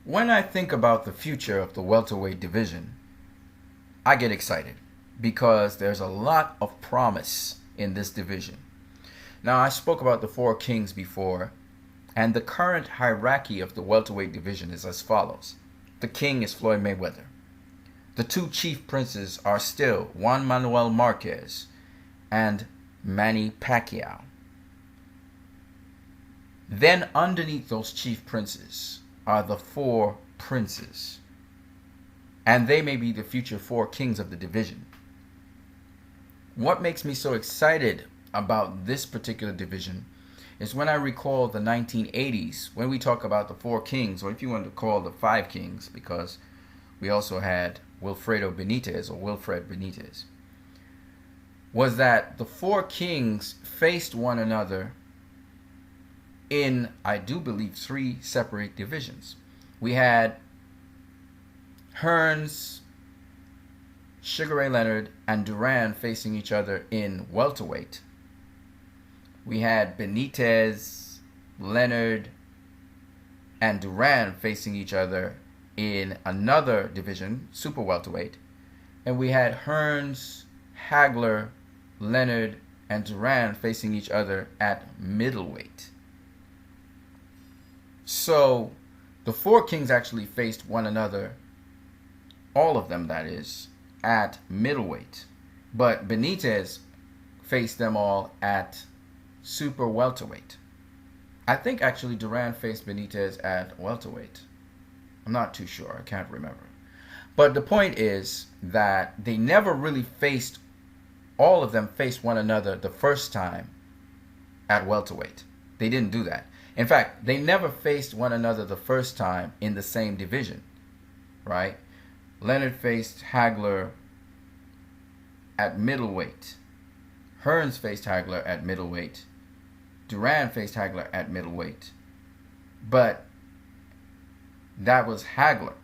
When I think about the future of the welterweight division, I get excited because there's a lot of promise in this division. Now, I spoke about the four kings before, and the current hierarchy of the welterweight division is as follows. The king is Floyd Mayweather. The two chief princes are still Juan Manuel Marquez and Manny Pacquiao. Then underneath those chief princes are the four princes, and they may be the future four kings of the division. What makes me so excited about this particular division is when I recall the 1980s, when we talk about the four kings, or if you want to call the five kings, because we also had Wilfredo Benitez or Wilfred Benitez, was that the four kings faced one another in, I do believe, three separate divisions. We had Hearns, Sugar Ray Leonard, and Duran facing each other in welterweight. We had Benitez, Leonard, and Duran facing each other in another division, super welterweight. And we had Hearns, Hagler, Leonard, and Duran facing each other at middleweight. So the four kings actually faced one another, all of them that is, at middleweight. But Benitez faced them all at super welterweight. I think actually Duran faced Benitez at welterweight. I'm not too sure. I can't remember. But the point is that they never really faced, all of them faced one another the first time at welterweight. They didn't do that. In fact, they never faced one another the first time in the same division, right? Leonard faced Hagler at middleweight. Hearns faced Hagler at middleweight. Duran faced Hagler at middleweight. But that was Hagler.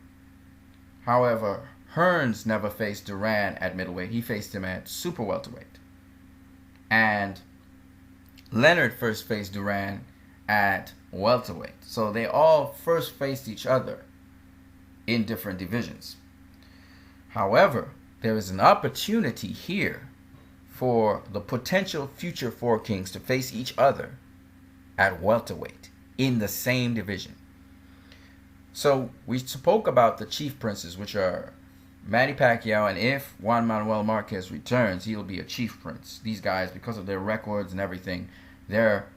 However, Hearns never faced Duran at middleweight. He faced him at super welterweight. And Leonard first faced Duran at welterweight. So they all first faced each other in different divisions. However, there is an opportunity here for the potential future four kings to face each other at welterweight in the same division. So we spoke about the chief princes, which are Manny Pacquiao, and if Juan Manuel Marquez returns, he'll be a chief prince. These guys, because of their records and everything, they're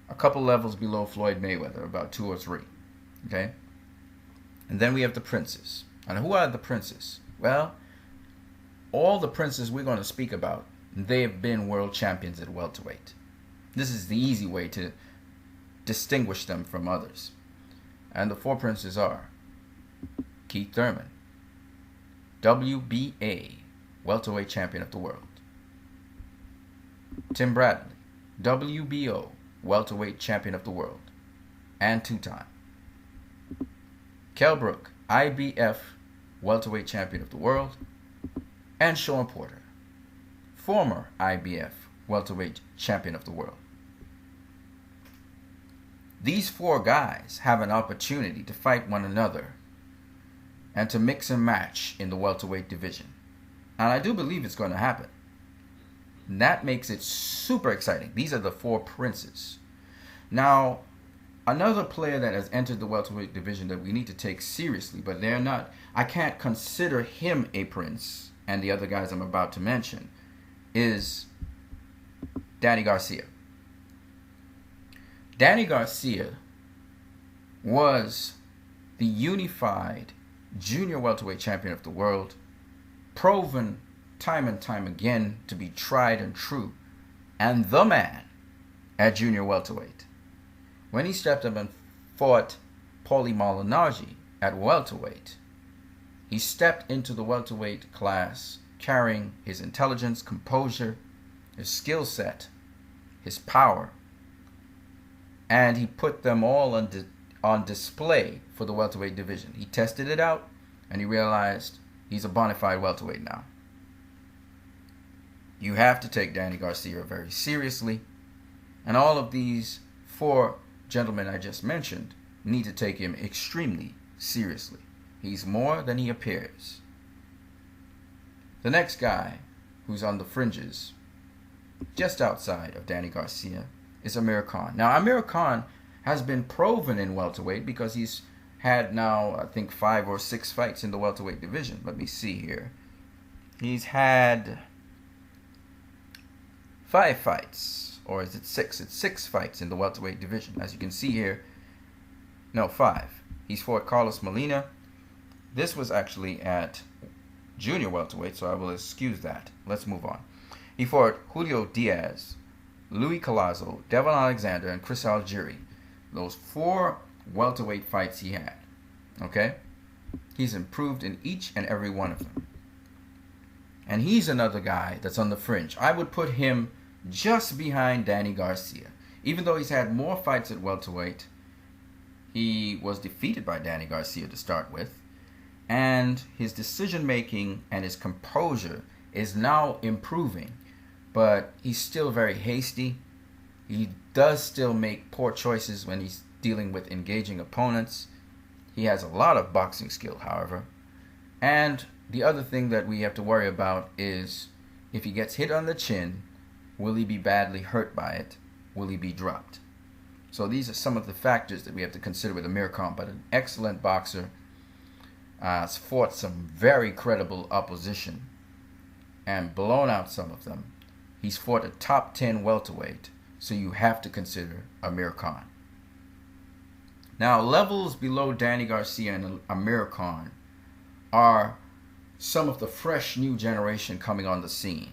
a couple levels below Floyd Mayweather, about 2 or 3. Okay? And then we have the princes. And who are the princes? Well, all the princes we're going to speak about, they have been world champions at welterweight. This is the easy way to distinguish them from others. And the four princes are Keith Thurman, WBA welterweight champion of the world. Tim Bradley, WBO welterweight champion of the world and 2-time. Kell Brook, IBF welterweight champion of the world, and Sean Porter, former IBF welterweight champion of the world. These four guys have an opportunity to fight one another and to mix and match in the welterweight division. And I do believe it's going to happen. And that makes it super exciting. These are the four princes. Now, another player that has entered the welterweight division that we need to take seriously, but they're not, I can't consider him a prince, and the other guys I'm about to mention, is Danny Garcia. Danny Garcia was the unified junior welterweight champion of the world, proven time and time again to be tried and true, and the man at junior welterweight. When he stepped up and fought Paulie Malignaggi at welterweight, he stepped into the welterweight class carrying his intelligence, composure, his skill set, his power, and he put them all on display for the welterweight division. He tested it out, and he realized he's a bona fide welterweight now. You have to take Danny Garcia very seriously, and all of these four gentlemen I just mentioned need to take him extremely seriously. He's more than he appears. The next guy who's on the fringes, just outside of Danny Garcia, is Amir Khan. Now, Amir Khan has been proven in welterweight because he's had now, I think, 5 or 6 fights in the welterweight division. Let me see here. He's had 5 fights, or is it 6? It's 6 fights in the welterweight division. As you can see here, no, 5. He's fought Carlos Molina. This was actually at junior welterweight, so I will excuse that. Let's move on. He fought Julio Diaz, Louis Collazo, Devon Alexander, and Chris Algieri. Those 4 welterweight fights he had. Okay? He's improved in each and every one of them. And he's another guy that's on the fringe. I would put him just behind Danny Garcia. Even though he's had more fights at welterweight, he was defeated by Danny Garcia to start with. And his decision making and his composure is now improving. But he's still very hasty. He does still make poor choices when he's dealing with engaging opponents. He has a lot of boxing skill, however. And the other thing that we have to worry about is if he gets hit on the chin, will he be badly hurt by it? Will he be dropped? So these are some of the factors that we have to consider with Amir Khan. But an excellent boxer. Has fought some very credible opposition and blown out some of them. He's fought a top 10 welterweight, so you have to consider Amir Khan. Now, levels below Danny Garcia and Amir Khan are some of the fresh new generation coming on the scene.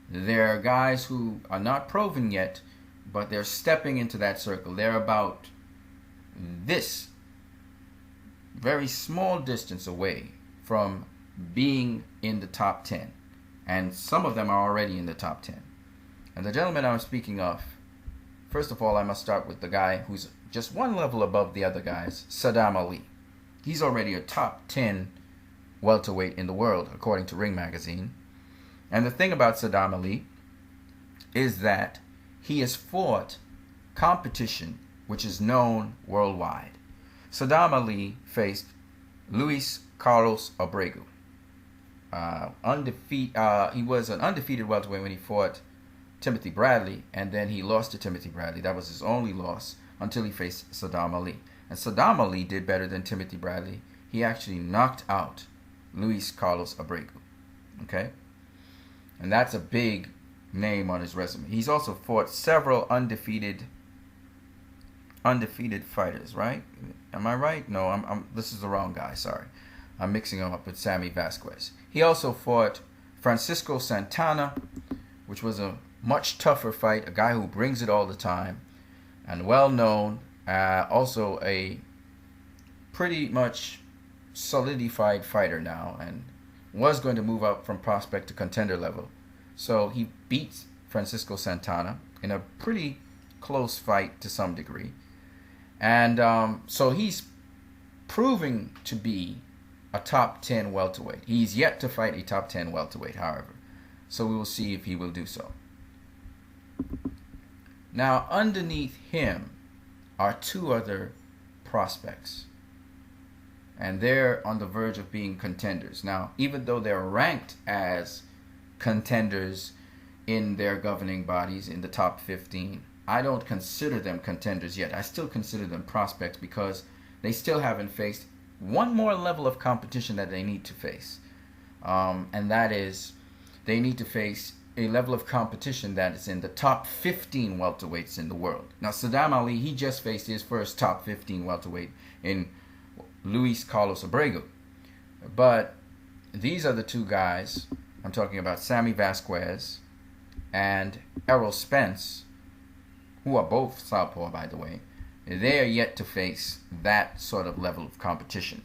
They're guys who are not proven yet, but they're stepping into that circle. They're about this very small distance away from being in the top 10. And some of them are already in the top 10. And the gentleman I'm speaking of, first of all, I must start with the guy who's just one level above the other guys, Saddam Ali. He's already a top 10 welterweight in the world, according to Ring Magazine. And the thing about Saddam Ali is that he has fought competition which is known worldwide. Saddam Ali faced Luis Carlos Abreu. He was an undefeated welterweight when he fought Timothy Bradley, and then he lost to Timothy Bradley. That was his only loss until he faced Saddam Ali. And Saddam Ali did better than Timothy Bradley. He actually knocked out Luis Carlos Abreu. Okay? And that's a big name on his resume. He's also fought several undefeated fighters, right? Am I right? No, this is the wrong guy, sorry. I'm mixing him up with Sammy Vasquez. He also fought Francisco Santana, which was a much tougher fight, a guy who brings it all the time, and well known, also a pretty much solidified fighter now, and was going to move up from prospect to contender level. So he beat Francisco Santana in a pretty close fight to some degree. And so he's proving to be a top 10 welterweight. He's yet to fight a top 10 welterweight, however. So we will see if he will do so. Now, underneath him are 2 other prospects. And they're on the verge of being contenders. Now, even though they're ranked as contenders in their governing bodies in the top 15, I don't consider them contenders yet. I still consider them prospects because they still haven't faced one more level of competition that they need to face. And that is, they need to face a level of competition that is in the top 15 welterweights in the world. Now, Saddam Ali, he just faced his first top 15 welterweight in Luis Carlos Abreu. But these are the 2 guys, I'm talking about Sammy Vasquez and Errol Spence, who are both southpaw, by the way. They are yet to face that sort of level of competition.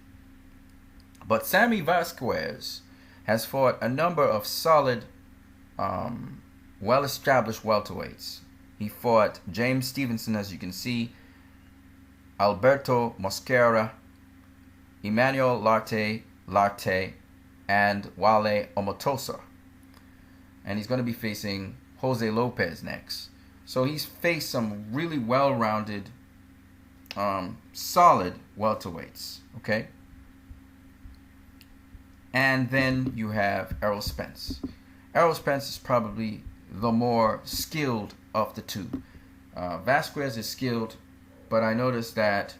But Sammy Vasquez has fought a number of solid, well-established welterweights. He fought James Stevenson, as you can see, Alberto Mosquera, Emmanuel Larte, and Wale Omotosa. And he's going to be facing Jose Lopez next. So he's faced some really well-rounded, solid welterweights, okay? And then you have Errol Spence. Errol Spence is probably the more skilled of the two. Vasquez is skilled, but I noticed that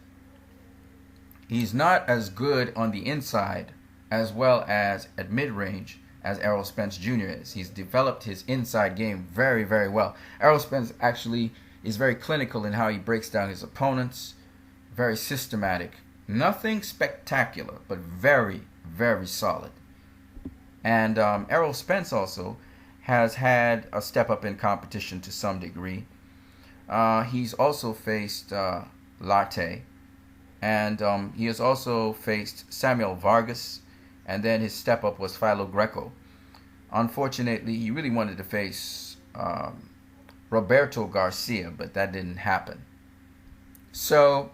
he's not as good on the inside as well as at mid-range as Errol Spence Jr. is. He's developed his inside game very, very well. Errol Spence actually is very clinical in how he breaks down his opponents, very systematic. Nothing spectacular, but very, very solid. And Errol Spence also has had a step up in competition to some degree. He's also faced Latte, and he has also faced Samuel Vargas, and then his step up was Philo Greco. Unfortunately, he really wanted to face Roberto Garcia, but that didn't happen. So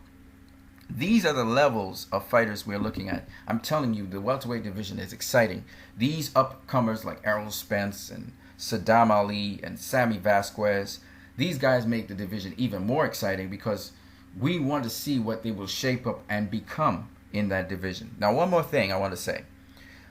these are the levels of fighters we're looking at. I'm telling you, the welterweight division is exciting. These upcomers like Errol Spence and Saddam Ali and Sammy Vasquez, these guys make the division even more exciting because we want to see what they will shape up and become in that division. Now, one more thing I want to say.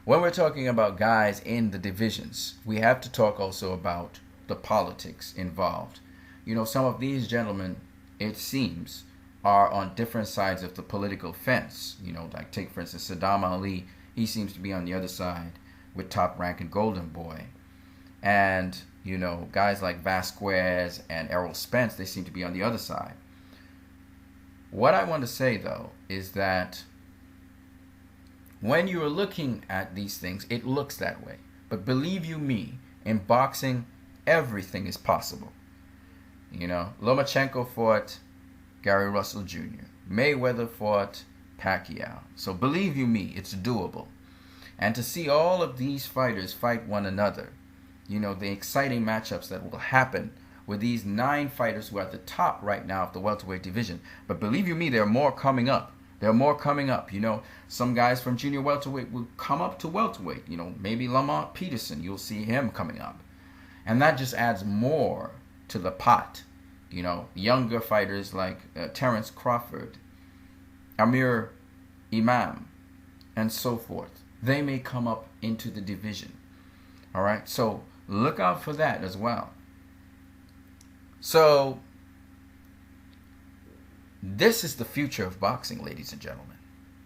When we're talking about guys in the divisions, we have to talk also about the politics involved. You know, some of these gentlemen, it seems, are on different sides of the political fence. You know, like take for instance Saddam Ali. He seems to be on the other side with Top Rank and Golden Boy. And, you know, guys like Vasquez and Errol Spence, they seem to be on the other side. What I want to say, though, is that when you're looking at these things, it looks that way. But believe you me, in boxing, everything is possible. You know, Lomachenko fought Gary Russell Jr. Mayweather fought Pacquiao. So believe you me, it's doable. And to see all of these fighters fight one another, you know, the exciting matchups that will happen with these 9 fighters who are at the top right now of the welterweight division. But believe you me, there are more coming up. There are more coming up. You know, some guys from junior welterweight will come up to welterweight. You know, maybe Lamont Peterson, you'll see him coming up. And that just adds more to the pot. You know, younger fighters like Terrence Crawford, Amir Imam, and so forth. They may come up into the division. All right, so look out for that as well. So this is the future of boxing, ladies and gentlemen.